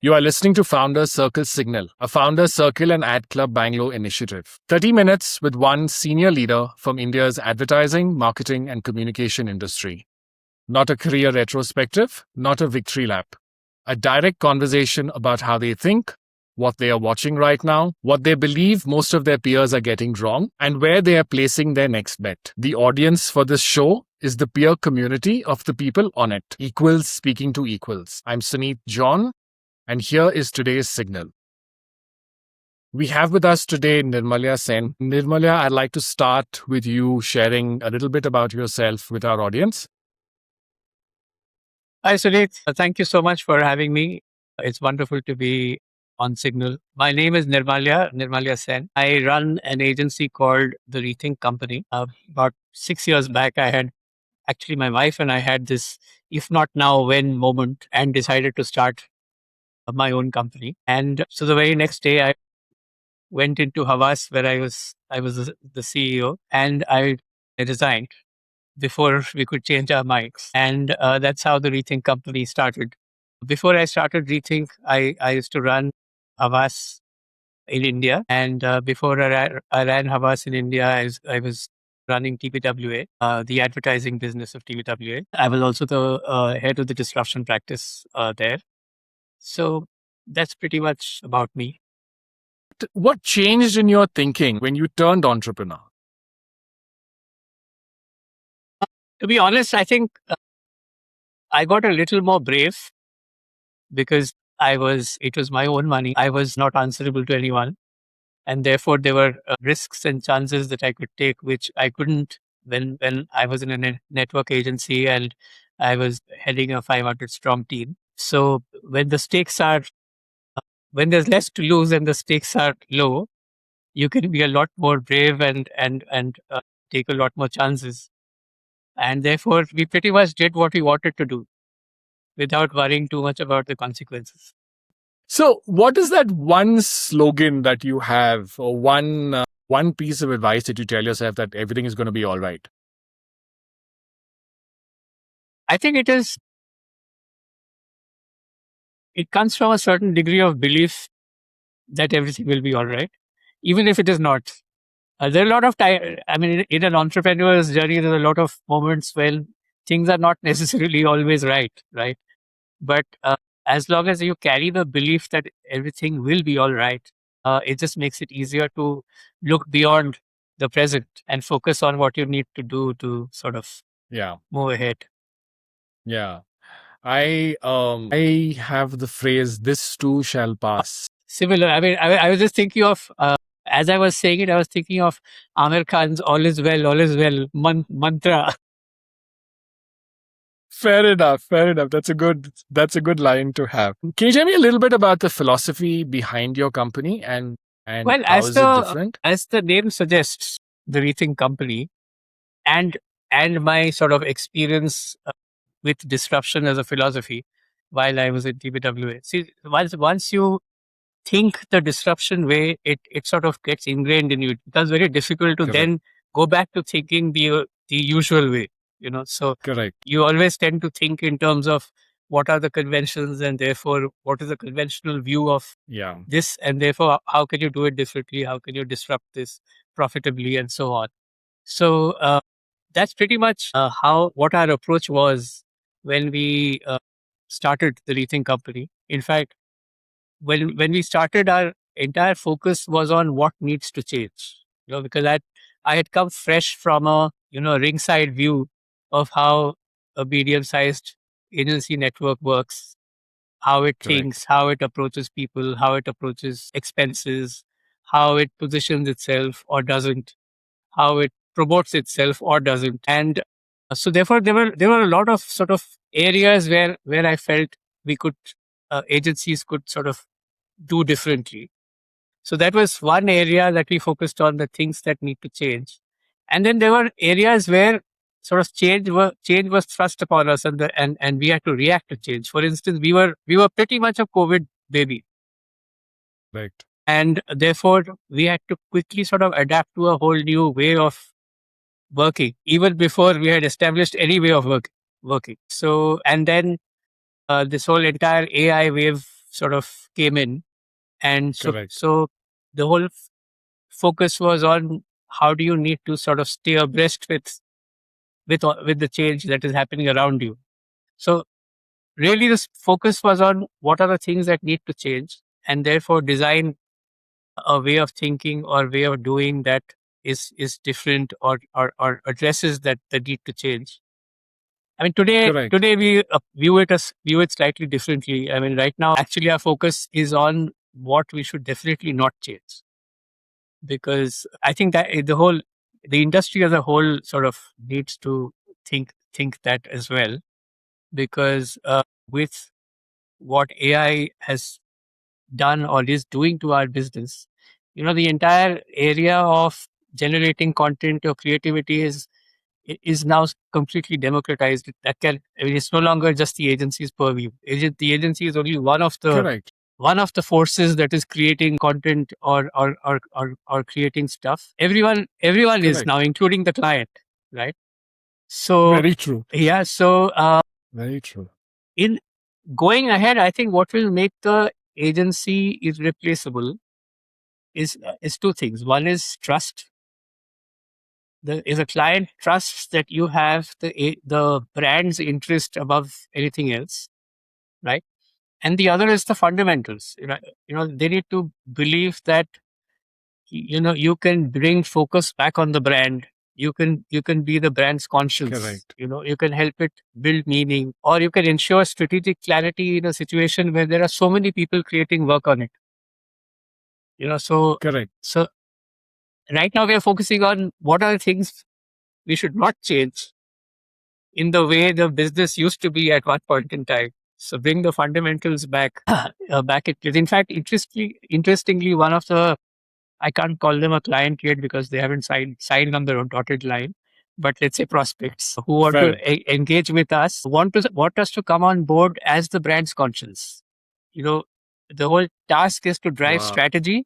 You are listening to Founders Circle Signal, a Founders Circle and Ad Club Bangalore initiative. 30 minutes with one senior leader from India's advertising, marketing, and communication industry. Not a career retrospective, not a victory lap. A direct conversation about how they think, what they are watching right now, what they believe most of their peers are getting wrong, and where they are placing their next bet. The audience for this show is the peer community of the people on it. Equals speaking to equals. I'm Suneet John, and here is today's signal. We have with us today Nirmalya Sen. Nirmalya, I'd like to start with you sharing a little bit about yourself with our audience. Hi, Suneet. Thank you so much for having me. It's wonderful to be on Signal. My name is Nirmalya Sen. I run an agency called The Rethink Company. About 6 years back, my wife and I had this if not now, when moment and decided to start my own company. And so the very next day, I went into Havas where I was the CEO, and I resigned before we could change our minds. And that's how the Rethink Company started. Before I started Rethink, I used to run Havas in India. And before I ran Havas in India, I was running TBWA, the advertising business of TBWA. I was also the head of the disruption practice there. So that's pretty much about me. What changed in your thinking when you turned entrepreneur? To be honest, I think I got a little more brave because it was my own money. I was not answerable to anyone. And therefore, there were risks and chances that I could take, which I couldn't when I was in a network agency and I was heading a 500 strong team. So when when there's less to lose and the stakes are low, you can be a lot more brave and take a lot more chances. And therefore, we pretty much did what we wanted to do without worrying too much about the consequences. So, what is that one slogan that you have, or one piece of advice that you tell yourself that everything is going to be all right? I think it comes from a certain degree of belief that everything will be all right, even if it is not. There are a lot of time. I mean, in an entrepreneur's journey, there's a lot of moments when things are not necessarily always right, right? But as long as you carry the belief that everything will be all right, it just makes it easier to look beyond the present and focus on what you need to do to sort of Yeah, move ahead. yeah. I have the phrase "This too shall pass." Similar. I mean, I was just thinking of, as I was saying it, I was thinking of Amir Khan's all is well mantra. Fair enough. Fair enough. That's a good line to have. Can you tell me a little bit about the philosophy behind your company and Well, how is it different? as the name suggests, the Rethink Company and my sort of experience with disruption as a philosophy while I was in TBWA. See, once you think the disruption way, it sort of gets ingrained in you. It becomes very difficult to Correct. then go back to thinking the usual way. So Correct. you always tend to think in terms of what are the conventions and therefore what is the conventional view of Yeah. this, and therefore how can you do it differently, how can you disrupt this profitably, and so on. So that's pretty much how what our approach was when we started the Rethink Company. In fact, when we started, our entire focus was on what needs to change. Because I had come fresh from a ringside view of how a medium-sized agency network works, how it Correct. thinks, how it approaches people, how it approaches expenses, how it positions itself or doesn't, how it promotes itself or doesn't. And so therefore there were a lot of sort of areas where I felt we could agencies could sort of do differently. So that was one area that we focused on, the things that need to change. And then there were areas where sort of change was thrust upon us, and we had to react to change. For instance, we were pretty much a COVID baby, Right. and therefore we had to quickly sort of adapt to a whole new way of working, even before we had established any way of working. So, and then this whole entire AI wave sort of came in, and Correct. so the whole focus was on how do you need to sort of stay abreast with the change that is happening around you. So really, this focus was on what are the things that need to change, and therefore design a way of thinking or way of doing that is different, or addresses that the need to change. I mean, Correct. today we view it slightly differently. I mean, right now, actually, our focus is on what we should definitely not change, because I think that the industry as a whole sort of needs to think that as well, because with what AI has done or is doing to our business, the entire area of generating content or creativity is now completely democratized. I mean, it's no longer just the agency's purview. The agency is only Correct. one of the forces that is creating content, or creating stuff. Everyone is Correct. now, including the client, right? So Very true. yeah, so Very true. in going ahead, I think what will make the agency irreplaceable is two things. One is trust. If a client trusts that you have the brand's interest above anything else, right? And the other is the fundamentals. They need to believe that you can bring focus back on the brand. You can be the brand's conscience. Correct. You can help it build meaning, or you can ensure strategic clarity in a situation where there are so many people creating work on it. So Correct. so right now we are focusing on what are the things we should not change in the way the business used to be at one point in time. So bring the fundamentals back, back at place. In fact, interestingly, one of the, I can't call them a client yet because they haven't signed on their own dotted line, but let's say prospects who want to Fair. engage with us, want us to come on board as the brand's conscience. You know, the whole task is to drive Wow. strategy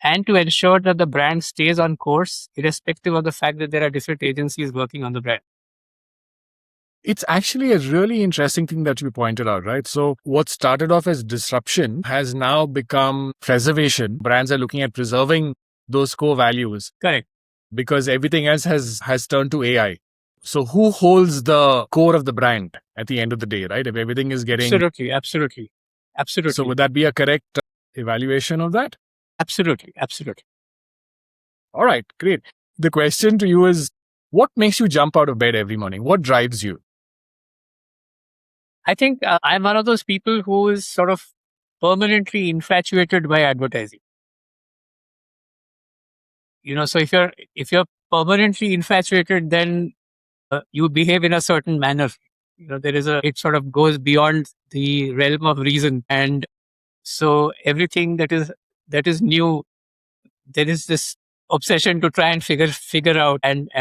and to ensure that the brand stays on course, irrespective of the fact that there are different agencies working on the brand. It's actually a really interesting thing that you pointed out, right? So, what started off as disruption has now become preservation. Brands are looking at preserving those core values Correct. because everything else has turned to AI. So, who holds the core of the brand at the end of the day, right? If everything is getting. Absolutely. Absolutely. So, Absolutely. would that be a correct evaluation of that? Absolutely. Absolutely. All right, great. The question to you is, what makes you jump out of bed every morning? What drives you? I think I'm one of those people who is sort of permanently infatuated by advertising. So if you're permanently infatuated, then you behave in a certain manner. It sort of goes beyond the realm of reason, and so everything that is new, there is this obsession to try and figure out, and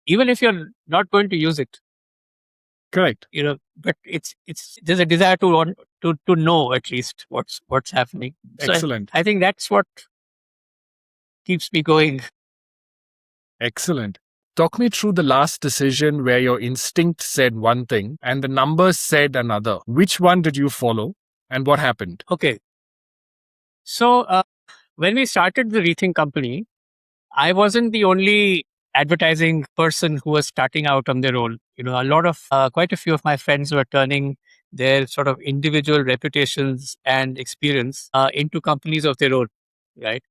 even if you're not going to use it, Correct. but it's there's a desire to want to know at least what's happening. So Excellent. I think that's what keeps me going. Excellent. Talk me through the last decision where your instinct said one thing and the numbers said another. Which one did you follow and what happened? Okay, so when we started the Rethink company, I wasn't the only advertising person who was starting out on their own. Quite a few of my friends were turning their sort of individual reputations and experience into companies of their own, right?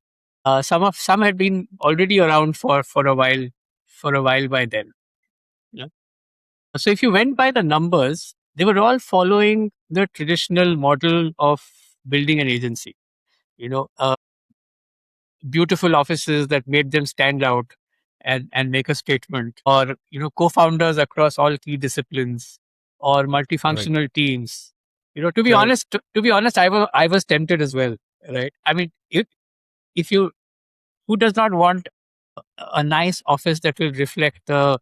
Some had been already around for a while by then. Yeah. So if you went by the numbers, they were all following the traditional model of building an agency. You know, uh, Beautiful offices that made them stand out and make a statement, or co-founders across all key disciplines, or Right. multifunctional teams. To be Correct. honest, I was tempted as well, right? I mean, if you who does not want a nice office that will reflect the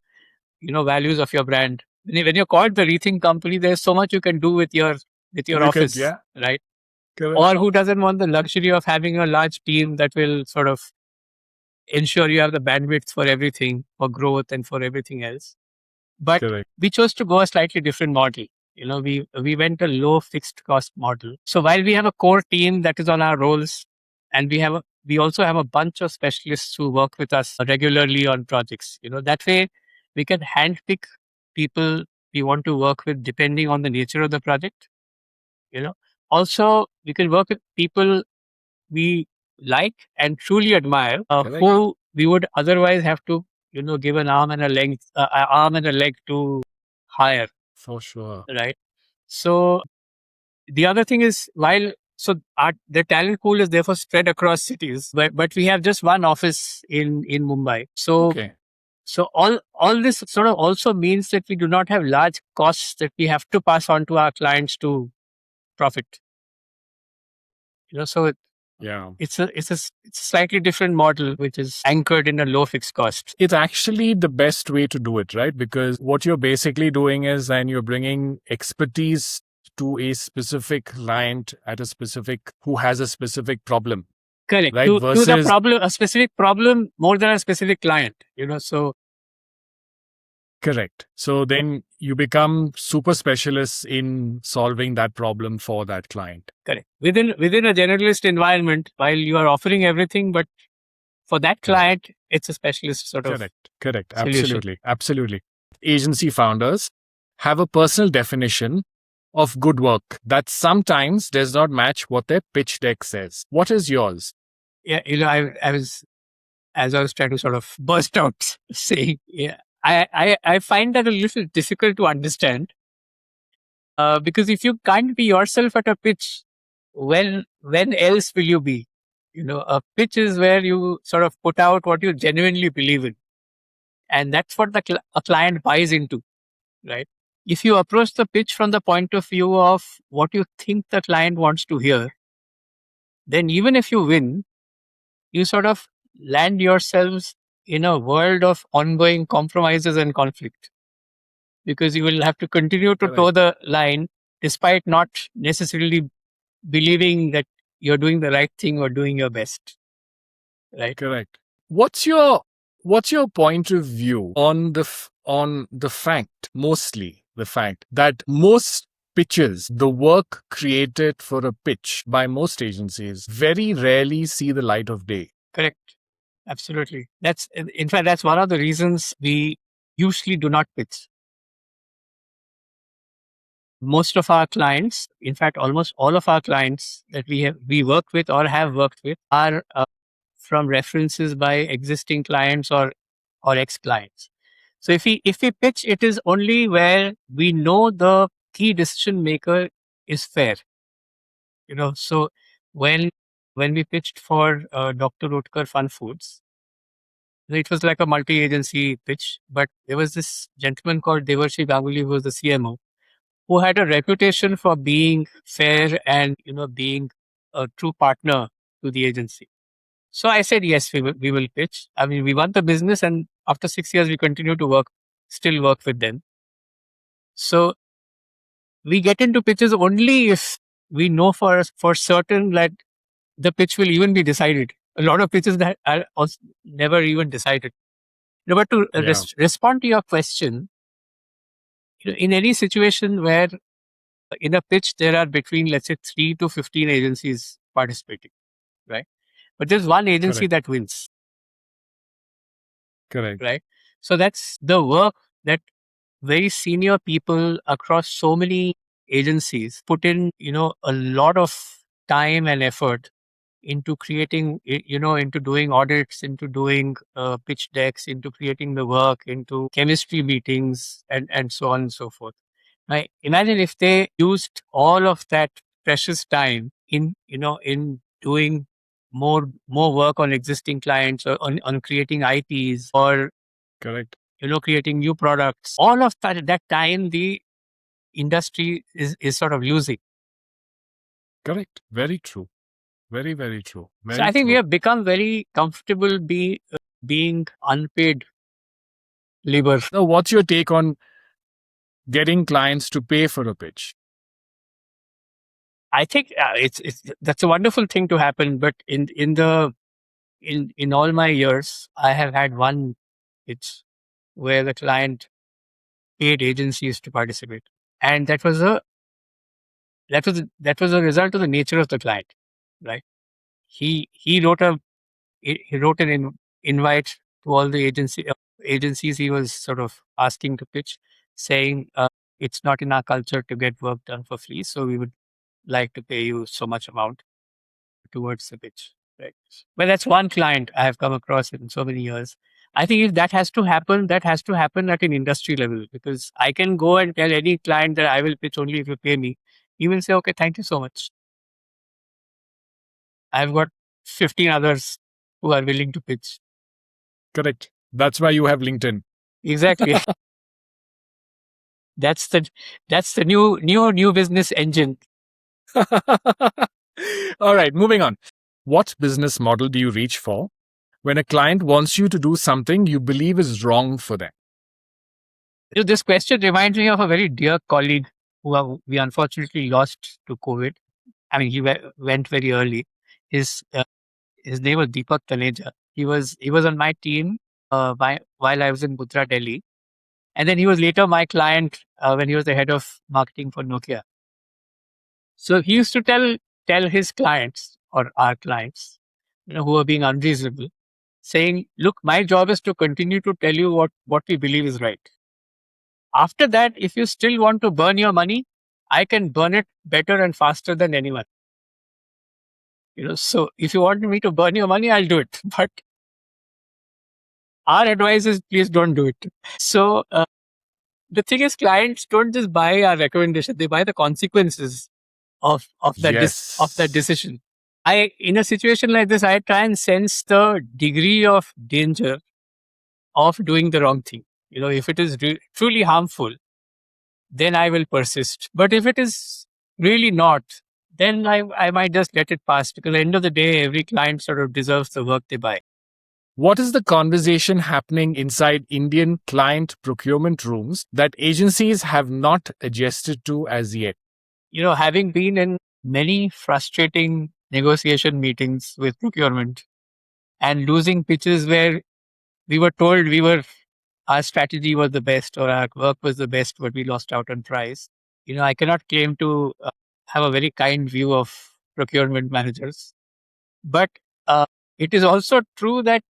values of your brand? When you're called the Rethink company, there's so much you can do with your You could, office, yeah. right? Correct. Or who doesn't want the luxury of having a large team that will sort of ensure you have the bandwidth for everything, for growth and for everything else? But Correct. we chose to go a slightly different model. We went a low fixed cost model. So while we have a core team that is on our rolls, and we also have a bunch of specialists who work with us regularly on projects. That way we can handpick people we want to work with depending on the nature of the project. You know, Also we can work with people we like and truly admire, Correct. who we would otherwise have to, give an arm and a leg to hire, For sure. right? So the other thing is, the talent pool is therefore spread across cities, but we have just one office in Mumbai. Okay. So all this sort of also means that we do not have large costs that we have to pass on to our clients to profit. So Yeah. it's a slightly different model, which is anchored in a low fixed cost. It's actually the best way to do it, right? Because what you're basically doing is then you're bringing expertise to a specific client at a specific who has a specific problem, Correct. right? To the Versus problem, a specific problem more than a specific client. So correct. So then you become super specialists in solving that problem for that client. correct. Within a generalist environment, while you are offering everything, but for that Correct. client, it's a specialist sort of Correct. solution. Absolutely. Agency founders have a personal definition of good work that sometimes does not match what their pitch deck says. What is yours? Yeah, I was, as I was trying to sort of burst out saying, yeah, I find that a little difficult to understand, because if you can't be yourself at a pitch, when else will you be? A pitch is where you sort of put out what you genuinely believe in, and that's what a client buys into, right? If you approach the pitch from the point of view of what you think the client wants to hear, then even if you win, you sort of land yourselves in a world of ongoing compromises and conflict, because you will have to continue to toe Correct. the line despite not necessarily believing that you're doing the right thing or doing your best, right? Correct. What's your point of view on the fact, mostly the fact that most pitches, the work created for a pitch by most agencies, very rarely see the light of day. Correct. Absolutely. In fact, that's one of the reasons we usually do not pitch. Most of our clients, in fact, almost all of our clients that we work with or have worked with, are from references by existing clients or ex clients. So if we pitch, it is only where we know the key decision maker is fair. So when when we pitched for Dr. Rutger Fun Foods, it was like a multi-agency pitch, but there was this gentleman called Devarshi Ganguly, who was the CMO, who had a reputation for being fair and being a true partner to the agency. So I said yes, we will pitch. I mean, we won the business, and after 6 years, we continue to still work with them. So we get into pitches only if we know for certain that the pitch will even be decided. A lot of pitches that are also never even decided. But to Yeah. respond to your question, in any situation where in a pitch there are between, let's say, 3 to 15 agencies participating, right? But there's one agency Correct. that wins, Correct. right? So that's the work that very senior people across so many agencies put in, a lot of time and effort into creating, into doing audits, into doing pitch decks, into creating the work, into chemistry meetings, and so on and so forth. Right? Imagine if they used all of that precious time in doing more work on existing clients, or on creating IPs, or Correct. creating new products. All of that time the industry is sort of losing. Correct. Very true. Very, very true. So I Very think we true. have become very comfortable being unpaid labor. Now, what's your take on getting clients to pay for a pitch? I think it's that's a wonderful thing to happen. But in all my years, I have had one pitch where the client paid agencies to participate. and that was a result of the nature of the client, right? He wrote an invite to all the agencies he was sort of asking to pitch, saying it's not in our culture to get work done for free, so we would like to pay you so much amount towards the pitch, right? But that's one client I have come across in so many years. I think if that has to happen, that has to happen at an industry level, because I can go and tell any client that I will pitch only if you pay me. He will say, okay, thank you so much. I've got 15 others who are willing to pitch. Correct. That's why you have LinkedIn. Exactly. That's the new business engine. All right, moving on. What business model do you reach for when a client wants you to do something you believe is wrong for them? This question reminds me of a very dear colleague we unfortunately lost to COVID. I mean, he went very early. His his name was Deepak Taneja. He was on my team while I was in Mudra, Delhi, and then he was later my client when he was the head of marketing for Nokia. So he used to tell his clients or our clients, who were being unreasonable, saying, "Look, my job is to continue to tell you what we believe is right. After that, if you still want to burn your money, I can burn it better and faster than anyone. So if you want me to burn your money, I'll do it. But our advice is please don't do it." So the thing is, clients don't just buy our recommendation; they buy the consequences of that Yes. decision. In a situation like this, I try and sense the degree of danger of doing the wrong thing. If it is truly harmful, then I will persist. But if it is really not, then I might just let it pass, because at the end of the day, every client sort of deserves the work they buy. What is the conversation happening inside Indian client procurement rooms that agencies have not adjusted to as yet? Having been in many frustrating negotiation meetings with procurement and losing pitches where we were told our strategy was the best or our work was the best, but we lost out on price. I cannot claim to have a very kind view of procurement managers, but it is also true that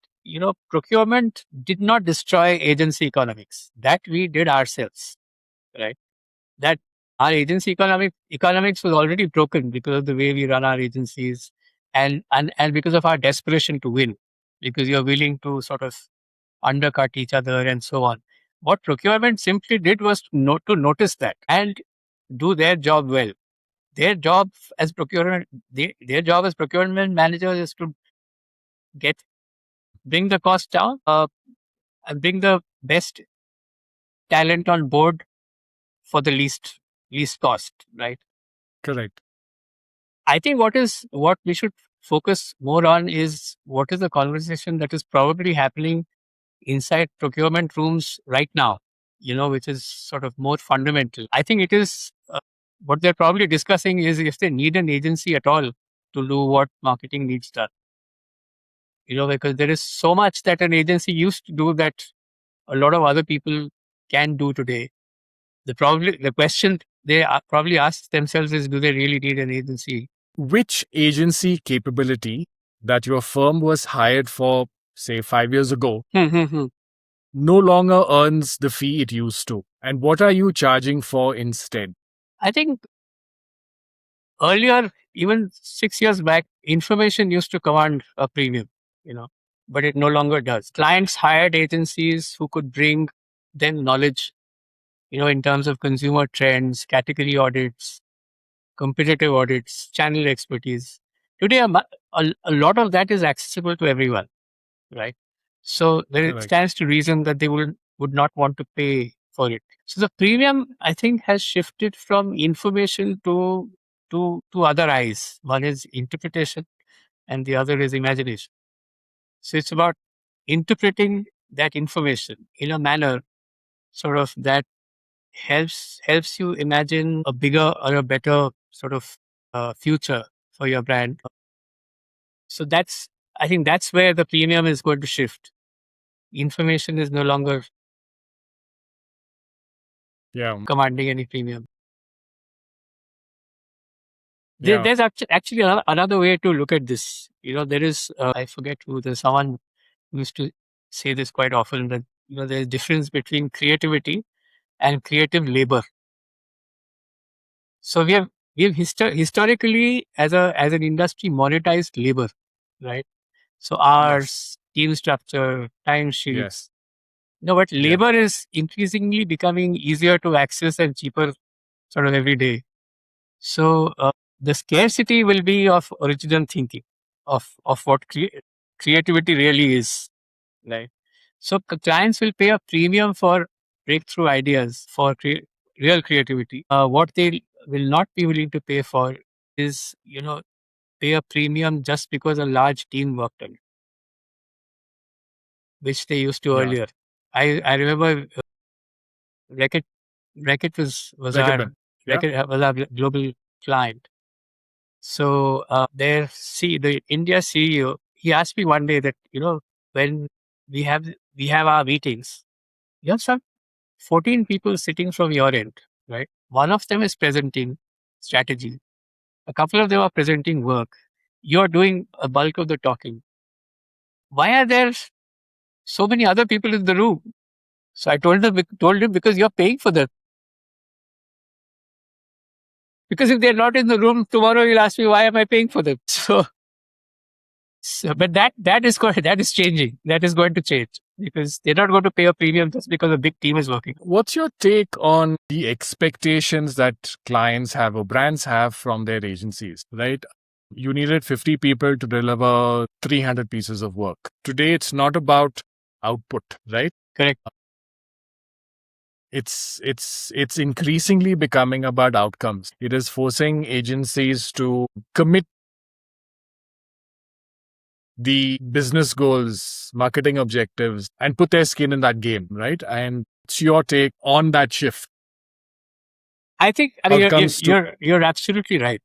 procurement did not destroy agency economics. That we did ourselves, right? That our agency economics was already broken because of the way we run our agencies, and because of our desperation to win, because you're willing to sort of undercut each other and so on. What procurement simply did was to notice that and do their job well. Their job their job as procurement managers is to get bring the cost down and bring the best talent on board for the least cost, right? Correct. I think what we should focus more on is what is the conversation that is probably happening inside procurement rooms right now, which is sort of more fundamental. I think it is what they're probably discussing is if they need an agency at all to do what marketing needs done. Because there is so much that an agency used to do that a lot of other people can do today. The question they probably ask themselves is, do they really need an agency? Which agency capability that your firm was hired for, say, 5 years ago, no longer earns the fee it used to? And what are you charging for instead? I think earlier, even 6 years back, information used to command a premium, but it no longer does. Clients hired agencies who could bring them knowledge, in terms of consumer trends, category audits, competitive audits, channel expertise. Today, a lot of that is accessible to everyone, right? So there Correct. stands to reason that they would not want to pay for it. So the premium, I think, has shifted from information to other eyes. One is interpretation, and the other is imagination. So it's about interpreting that information in a manner sort of that helps you imagine a bigger or a better sort of future for your brand. So I think that's where the premium is going to shift. Information is no longer Yeah. commanding any premium. Yeah. There's actually another way to look at this. There is, I forget who, there's someone who used to say this quite often, that, there's a difference between creativity and creative labor. So we have historically, as an industry, monetized labor, right? So Yes. hours, team structure, time Yes. sheets. No, but Yeah. labor is increasingly becoming easier to access and cheaper sort of every day. So the scarcity will be of original thinking, of what creativity really is, right? So clients will pay a premium for breakthrough ideas, for real creativity. What they will not be willing to pay for is, pay a premium just because a large team worked on it, which they used to Yeah. earlier. I remember Reckitt Reckitt was our Recommend. Yeah. global client. So the India CEO, he asked me one day that, when we have our meetings, you have some 14 people sitting from your end, right? One of them is presenting strategy. A couple of them are presenting work. You're doing a bulk of the talking. Why are there so many other people in the room? So I told him, because you're paying for them. Because if they're not in the room tomorrow, you'll ask me, why am I paying for them? But that is changing. That is going to change, because they're not going to pay a premium just because a big team is working. What's your take on the expectations that clients have or brands have from their agencies, right? You needed 50 people to deliver 300 pieces of work. Today, it's not about output, right? Correct. It's increasingly becoming about outcomes. It is forcing agencies to commit the business goals, marketing objectives, and put their skin in that game, right? And it's your take on that shift. I mean, Outcomes to you're absolutely right.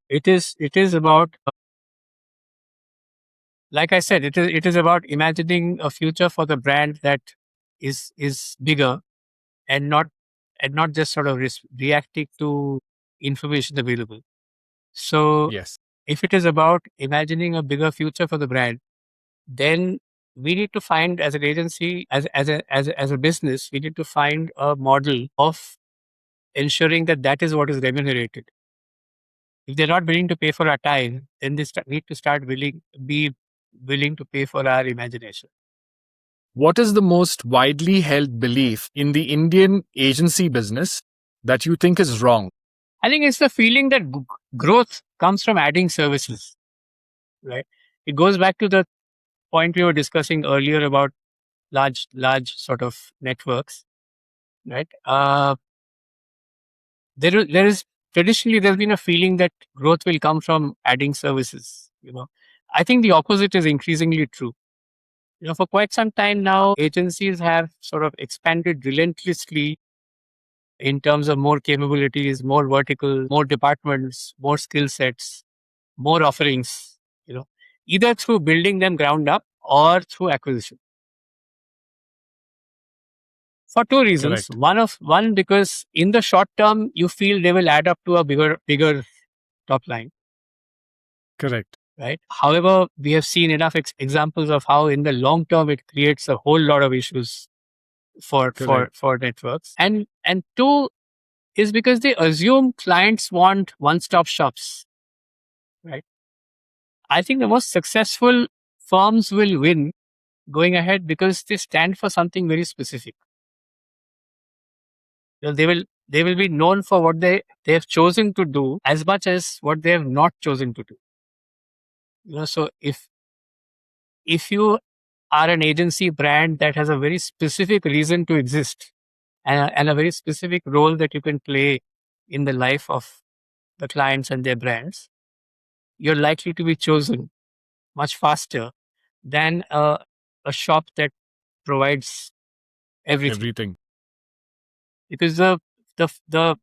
It is about, like I said, it is about imagining a future for the brand that is bigger, and not just sort of reacting to information available. So yes, if it is about imagining a bigger future for the brand, then we need to find, as an agency, as a business, we need to find a model of ensuring that that is what is remunerated. If they're not willing to pay for our time, then they need to be willing to pay for our imagination. what is the most widely held belief in the Indian agency business that you think is wrong? I think it's the feeling that growth comes from adding services, right? It goes back to the point we were discussing earlier about large sort of networks, right? There is traditionally, there's been a feeling that growth will come from adding services. I think the opposite is increasingly true. For quite some time now, agencies have sort of expanded relentlessly in terms of more capabilities, more vertical, more departments, more skill sets, more offerings, either through building them ground up or through acquisition. For two reasons. Correct. One, because in the short term, you feel they will add up to a bigger top line, Correct. right? However, we have seen enough examples of how in the long term it creates a whole lot of issues for Correct. networks. And two is because they assume clients want one-stop shops, right? I think the most successful firms will win going ahead because they stand for something very specific. They will be known for what they have chosen to do as much as what they have not chosen to do. So if you are an agency brand that has a very specific reason to exist, and a very specific role that you can play in the life of the clients and their brands, you're likely to be chosen much faster than a shop that provides everything. Everything. Because the the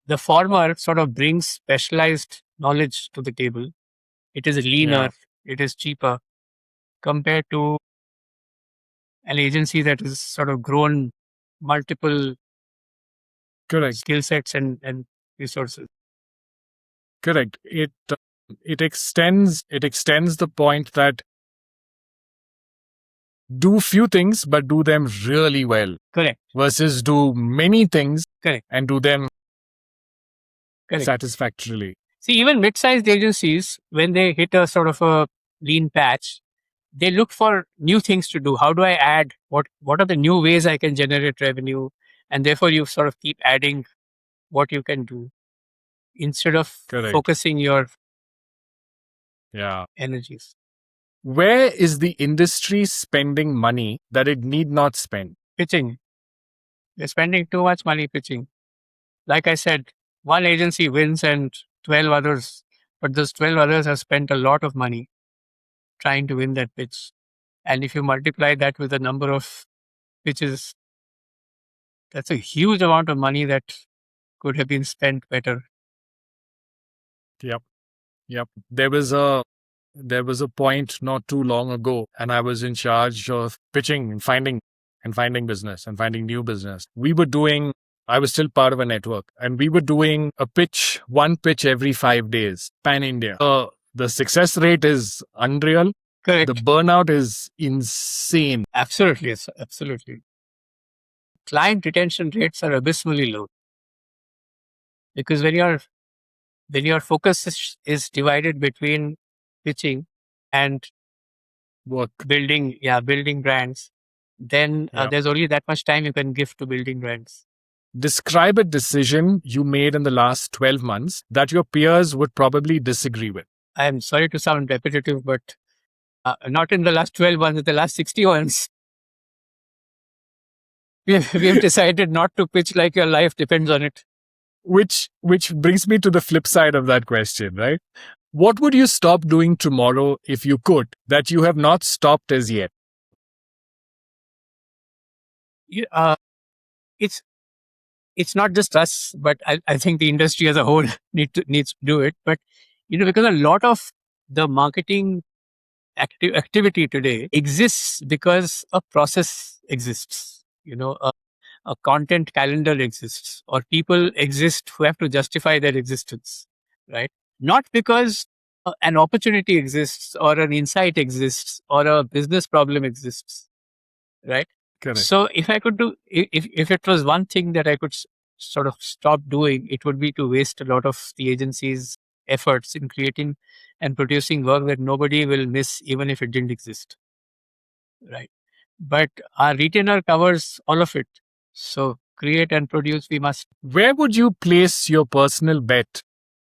the former sort of brings specialized knowledge to the table. It is Yeah. leaner, it is cheaper compared to an agency that has sort of grown multiple Correct. skill sets and resources. Correct. It extends the point that do few things but do them really well Correct. versus do many things Correct. and do them Correct. satisfactorily. See, even mid-sized agencies, when they hit a sort of a lean patch, they look for new things to do. How do I add? What are the new ways I can generate revenue? And therefore, you sort of keep adding what you can do instead of Correct. focusing your Yeah. energies. Where is the industry spending money that it need not spend? Pitching. They're spending too much money pitching. Like I said, one agency wins and 12 others, but those 12 others have spent a lot of money trying to win that pitch. And if you multiply that with the number of pitches, that's a huge amount of money that could have been spent better. Yep. Yep. There was a point not too long ago, and I was in charge of pitching and finding business and finding new business. I was still part of a network, and we were doing one pitch every 5 days, pan India. The success rate is unreal. Correct. The burnout is insane. Absolutely. Yes, absolutely. Client retention rates are abysmally low because when your focus is divided between pitching and Work. building brands, then Yep. there's only that much time you can give to building brands. Describe a decision you made in the last 12 months that your peers would probably disagree with. I'm sorry to sound repetitive, but not in the last 12 months, in the last 60 months. We have decided not to pitch like your life depends on it. Which brings me to the flip side of that question, right? What would you stop doing tomorrow if you could that you have not stopped as yet? It's it's not just us, but I think the industry as a whole needs to do it. But because a lot of the marketing activity today exists because a process exists. A content calendar exists, or people exist who have to justify their existence, right? Not because an opportunity exists, or an insight exists, or a business problem exists, right? Correct. So if I could do, if it was one thing that I could sort of stop doing, it would be to waste a lot of the agency's efforts in creating and producing work that nobody will miss, even if it didn't exist, right? But our retainer covers all of it. So create and produce, we must. Where would you place your personal bet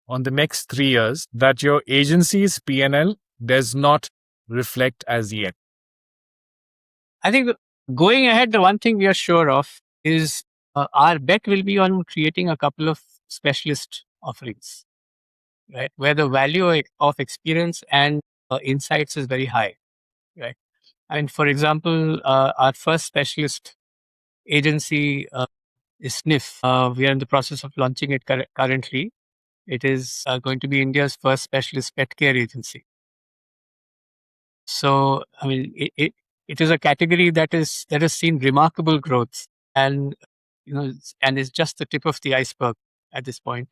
on the next 3 years that your agency's P&L does not reflect as yet? I think going ahead, the one thing we are sure of is our bet will be on creating a couple of specialist offerings, right? Where the value of experience and insights is very high, right? And for example, our first specialist agency is Sniff. We are in the process of launching it currently. It is going to be India's first specialist pet care agency. So, I mean, it is a category that has seen remarkable growth, and and is just the tip of the iceberg at this point.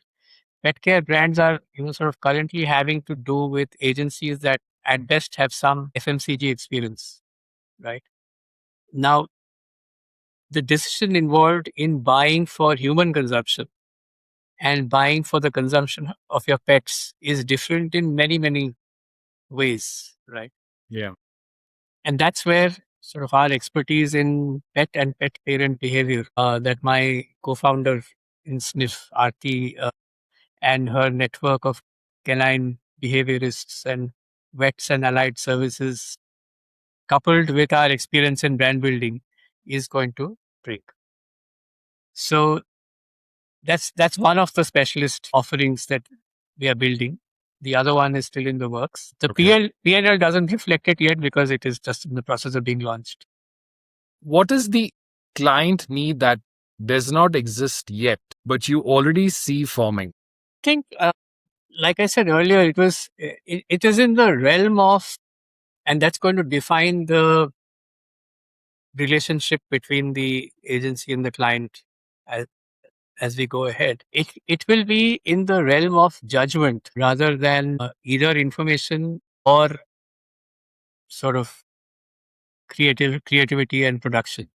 Pet care brands are sort of currently having to do with agencies that at best have some FMCG experience, right? Now, the decision involved in buying for human consumption and buying for the consumption of your pets is different in many, many ways, right? Yeah. And that's where sort of our expertise in pet and pet parent behavior that my co-founder in Sniff, Aarti, and her network of canine behaviorists and vets and allied services, coupled with our experience in brand building, is going to break. So that's one of the specialist offerings that we are building. The other one is still in the works. The Okay. PNL doesn't reflect it yet because it is just in the process of being launched. What is the client need that does not exist yet, but you already see forming? I think, like I said earlier, it is in the realm of, and that's going to define the relationship between the agency and the client. as we go ahead, it will be in the realm of judgment rather than either information or sort of creativity and production.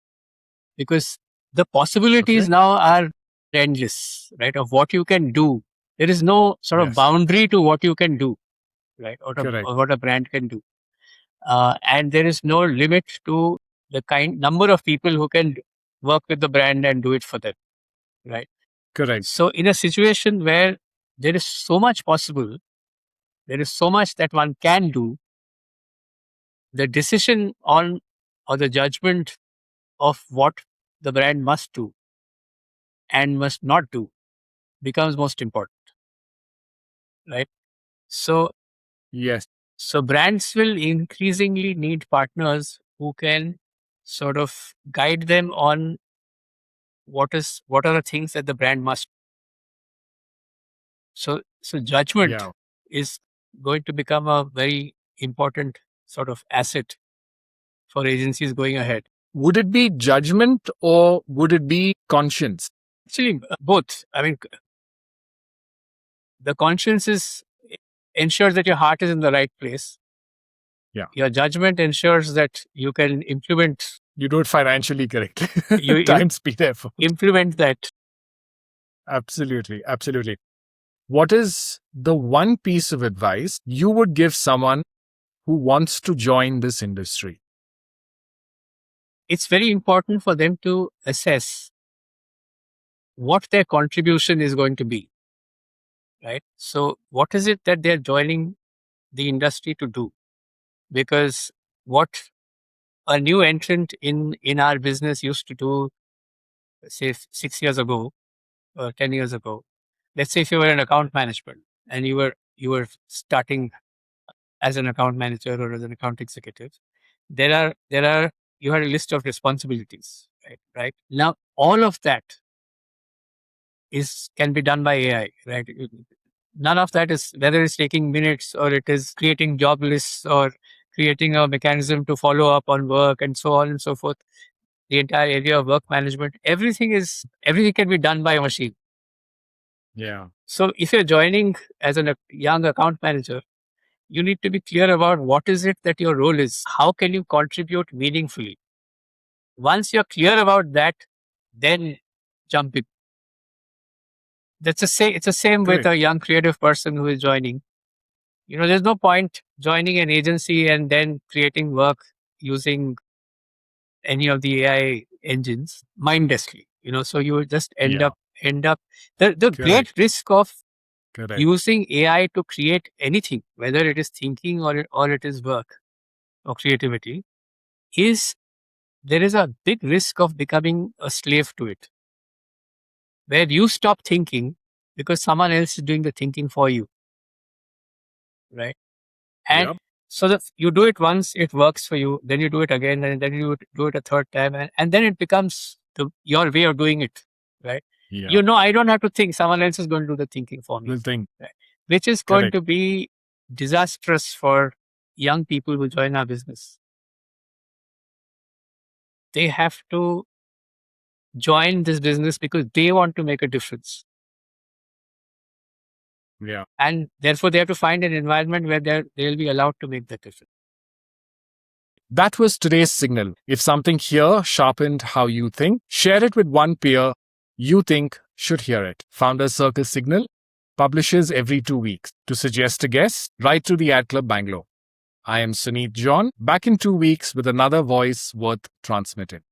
Because the possibilities Okay. now are endless, right? Of what you can do. There is no sort of Yes. boundary to what you can do, right? Correct. Or what a brand can do. And there is no limit to the number of people who can work with the brand and do it for them, right? Correct. So in a situation where there is so much possible, there is so much that one can do, the decision on or the judgment of what the brand must do and must not do becomes most important, right? So, Yes. so brands will increasingly need partners who can sort of guide them on what are the things that the brand must. So judgment Yeah. is going to become a very important sort of asset for agencies going ahead. Would it be judgment or would it be conscience? Actually, both. I mean, the conscience ensures that your heart is in the right place. Yeah. Your judgment ensures that you can implement You do it financially correctly. you Time, speed, effort. implement that. Absolutely. Absolutely. What is the one piece of advice you would give someone who wants to join this industry? It's very important for them to assess what their contribution is going to be, right? So, what is it that they're joining the industry to do? Because what a new entrant in our business used to do, say 6 years ago or 10 years ago, let's say if you were in account management and you were starting as an account manager or as an account executive, there are you had a list of responsibilities, right? Now all of that can be done by AI, right? None of that is, whether it's taking minutes or it is creating job lists or creating a mechanism to follow up on work and so on and so forth. The entire area of work management, everything can be done by a machine. Yeah. So if you're joining as a young account manager, you need to be clear about what is it that your role is. How can you contribute meaningfully? Once you're clear about that, then jump in. It's the same with Great. a young creative person who is joining. There's no point joining an agency and then creating work using any of the AI engines mindlessly. So you will just end Yeah. up the great Correct. risk of Correct. using AI to create anything, whether it is thinking or it is work or creativity, is there is a big risk of becoming a slave to it, where you stop thinking because someone else is doing the thinking for you, right? And Yep. so that you do it once, it works for you, then you do it again, and then you do it a third time, and then it becomes your way of doing it, right? Yeah. I don't have to think, someone else is going to do the thinking for me, Good thing. right? Which is going Correct. to be disastrous for young people who join our business. They have to join this business because they want to make a difference. Yeah. And therefore, they have to find an environment where they'll be allowed to make that difference. That was today's signal. If something here sharpened how you think, share it with one peer you think should hear it. Founders Circle Signal publishes every 2 weeks. To suggest a guest, write to the Ad Club Bangalore. I am Suneet John, back in 2 weeks with another voice worth transmitting.